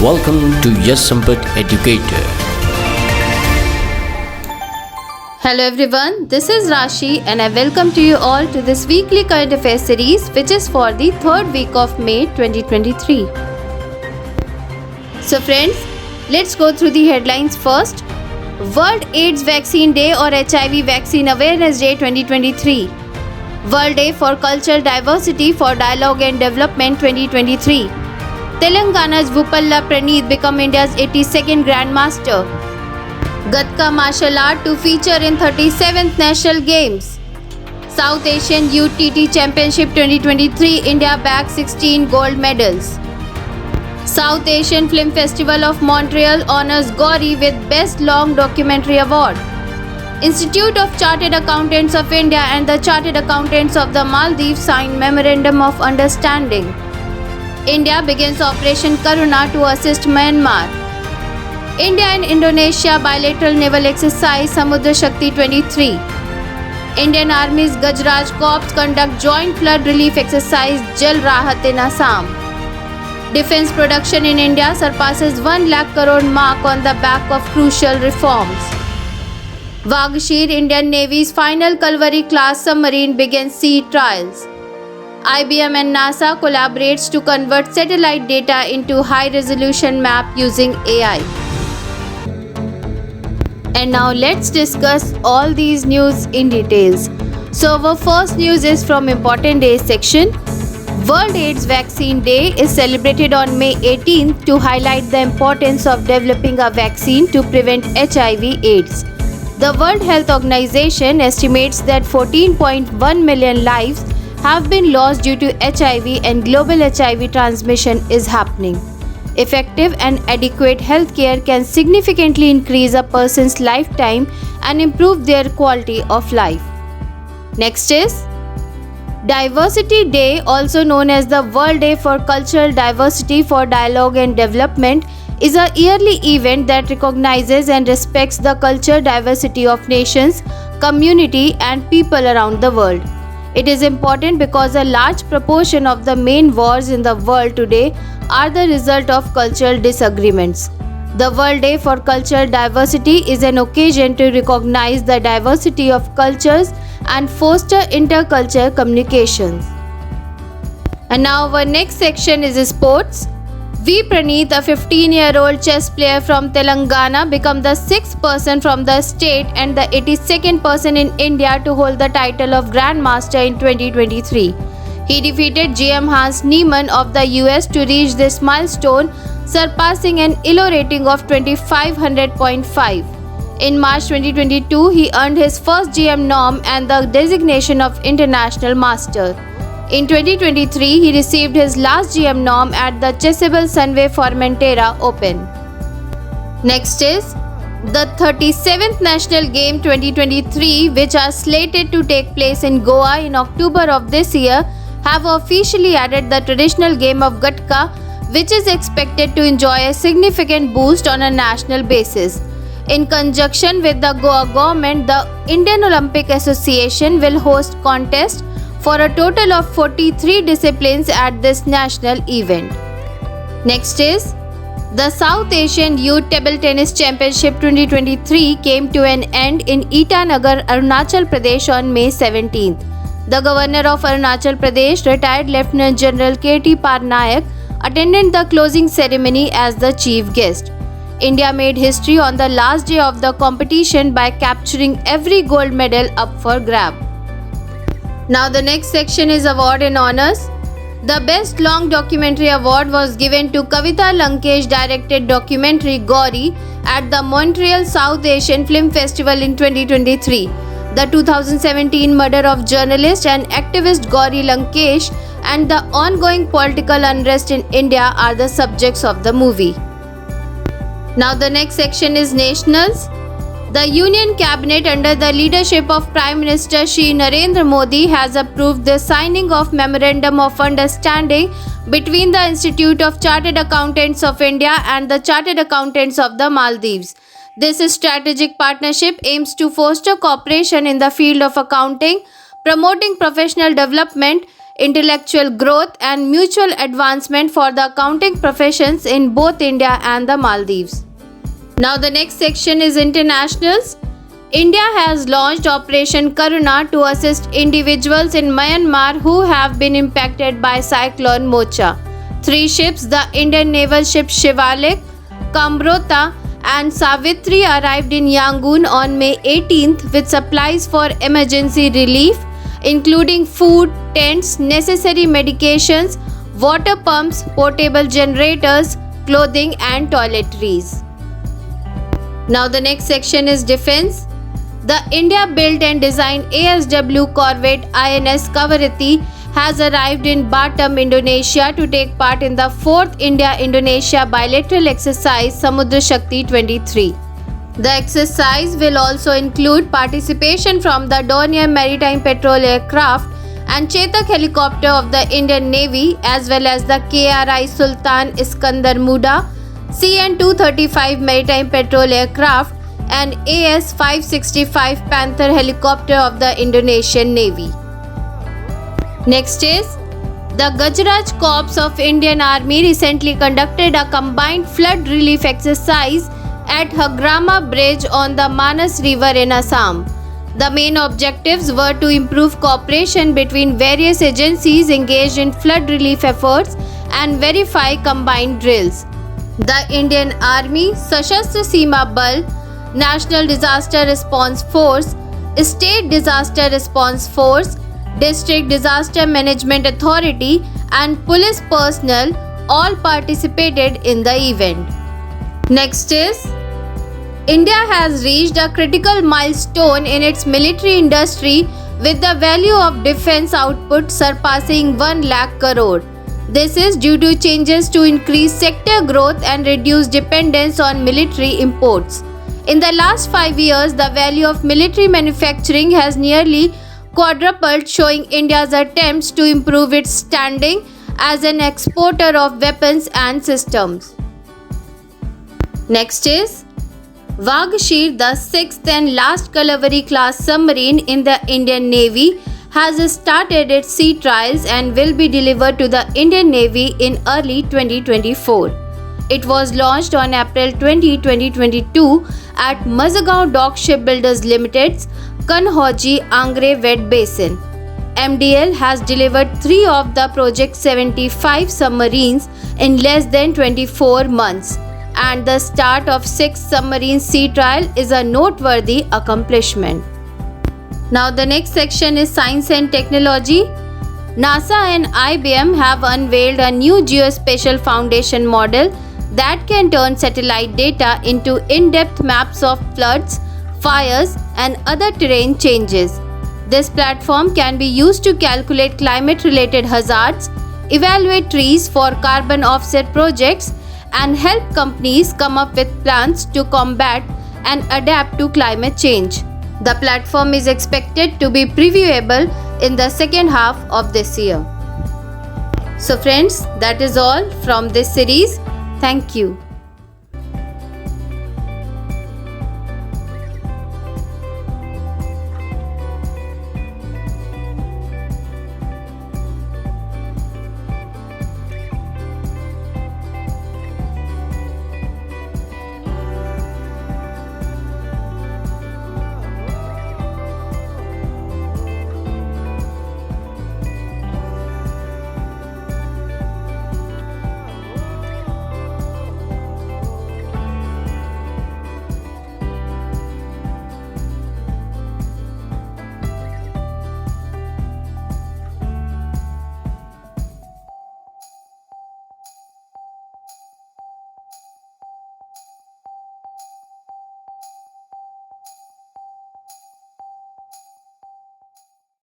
Welcome to Yash Sampat Educator. Hello everyone, this is Rashi and I welcome to you all to this weekly current affairs series which is for the third week of May 2023. So friends, let's go through the headlines first. World AIDS Vaccine Day or HIV Vaccine Awareness Day 2023. World Day for Cultural Diversity for Dialogue and Development 2023. Telangana's Vupalla Praneeth become India's 82nd Grandmaster. Gatka martial art to feature in 37th National Games. South Asian UTT Championship 2023, India bagged 16 gold medals. South Asian Film Festival of Montreal honors Gauri with Best Long Documentary Award. Institute of Chartered Accountants of India and the Chartered Accountants of the Maldives signed Memorandum of Understanding. India begins Operation Karuna to assist Myanmar. India and Indonesia bilateral naval exercise Samudra Shakti 23. Indian Army's Gajraj Corps conduct joint flood relief exercise Jal Rahat in Assam. Defence production in India surpasses 1 lakh crore mark on the back of crucial reforms. Vagshir, Indian Navy's final Kalvari class submarine begins sea trials. IBM and NASA collaborates to convert satellite data into high-resolution map using AI. And now let's discuss all these news in details. So our first news is from Important Days section. World AIDS Vaccine Day is celebrated on May 18th to highlight the importance of developing a vaccine to prevent HIV/AIDS. The World Health Organization estimates that 14.1 million lives have been lost due to HIV and global HIV transmission is happening. Effective and adequate healthcare can significantly increase a person's lifetime and improve their quality of life. Next is Diversity Day, also known as the World Day for Cultural Diversity for Dialogue and Development, is a yearly event that recognizes and respects the cultural diversity of nations, community, and people around the world. It is important because a large proportion of the main wars in the world today are the result of cultural disagreements. The World Day for Cultural Diversity is an occasion to recognize the diversity of cultures and foster intercultural communications. And now our next section is sports. V. Praneeth, a 15-year-old chess player from Telangana, became the 6th person from the state and the 82nd person in India to hold the title of Grandmaster in 2023. He defeated GM Hans Niemann of the US to reach this milestone, surpassing an ELO rating of 2500.5. In March 2022, he earned his first GM norm and the designation of International Master. In 2023, he received his last GM norm at the Chessable Sunway Formentera Open. Next is the 37th National Game 2023, which are slated to take place in Goa in October of this year, have officially added the traditional game of Gatka, which is expected to enjoy a significant boost on a national basis. In conjunction with the Goa government, the Indian Olympic Association will host contests for a total of 43 disciplines at this national event. Next is the South Asian Youth Table Tennis Championship 2023 came to an end in Itanagar, Arunachal Pradesh on May 17th. The Governor of Arunachal Pradesh, retired Lieutenant General K.T. Parnaik, attended the closing ceremony as the chief guest. India made history on the last day of the competition by capturing every gold medal up for grab. Now the next section is award and honors. The Best Long Documentary Award was given to Kavita Lankesh directed documentary Gauri at the Montreal South Asian Film Festival in 2023. The 2017 murder of journalist and activist Gauri Lankesh and the ongoing political unrest in India are the subjects of the movie. Now the next section is nationals. The Union Cabinet under the leadership of Prime Minister Shri Narendra Modi has approved the signing of Memorandum of Understanding between the Institute of Chartered Accountants of India and the Chartered Accountants of the Maldives. This strategic partnership aims to foster cooperation in the field of accounting, promoting professional development, intellectual growth, and mutual advancement for the accounting professions in both India and the Maldives. Now the next section is internationals. India has launched Operation Karuna to assist individuals in Myanmar who have been impacted by Cyclone Mocha. 3 ships, the Indian naval ship Shivalik, Kambrota and Savitri, arrived in Yangon on May 18th with supplies for emergency relief, including food, tents, necessary medications, water pumps, portable generators, clothing and toiletries. Now the next section is defense. The India-built and designed ASW corvette INS Kavaratti has arrived in Batam, Indonesia to take part in the 4th India-Indonesia bilateral exercise Samudra Shakti 23. The exercise will also include participation from the Dornier Maritime Patrol Aircraft and Chetak helicopter of the Indian Navy, as well as the KRI Sultan Iskandar Muda, CN-235 Maritime Patrol Aircraft and AS-565 Panther helicopter of the Indonesian Navy. Next is the Gajraj Corps of Indian Army recently conducted a combined flood relief exercise at Hagrama Bridge on the Manas River in Assam. The main objectives were to improve cooperation between various agencies engaged in flood relief efforts and verify combined drills. The Indian Army, Sashastra Seema Bal, National Disaster Response Force, State Disaster Response Force, District Disaster Management Authority and police personnel all participated in the event. Next is India has reached a critical milestone in its military industry with the value of defense output surpassing 1 lakh crore. This is due to changes to increase sector growth and reduce dependence on military imports. In the last 5 years, the value of military manufacturing has nearly quadrupled, showing India's attempts to improve its standing as an exporter of weapons and systems. Next is Vagshir, the 6th and last Kalaveri class submarine in the Indian Navy, has started its sea trials and will be delivered to the Indian Navy in early 2024. It was launched on April 20, 2022 at Mazagaon Dock Shipbuilders Limited's Kanhoji Angre Wet Basin. MDL has delivered 3 of the project's 75 submarines in less than 24 months, and the start of 6th submarine sea trial is a noteworthy accomplishment. Now the next section is science and technology. NASA and IBM have unveiled a new geospatial foundation model that can turn satellite data into in-depth maps of floods, fires, and other terrain changes. This platform can be used to calculate climate-related hazards, evaluate trees for carbon offset projects, and help companies come up with plans to combat and adapt to climate change. The platform is expected to be previewable in the second half of this year. So friends, that is all from this series. Thank you.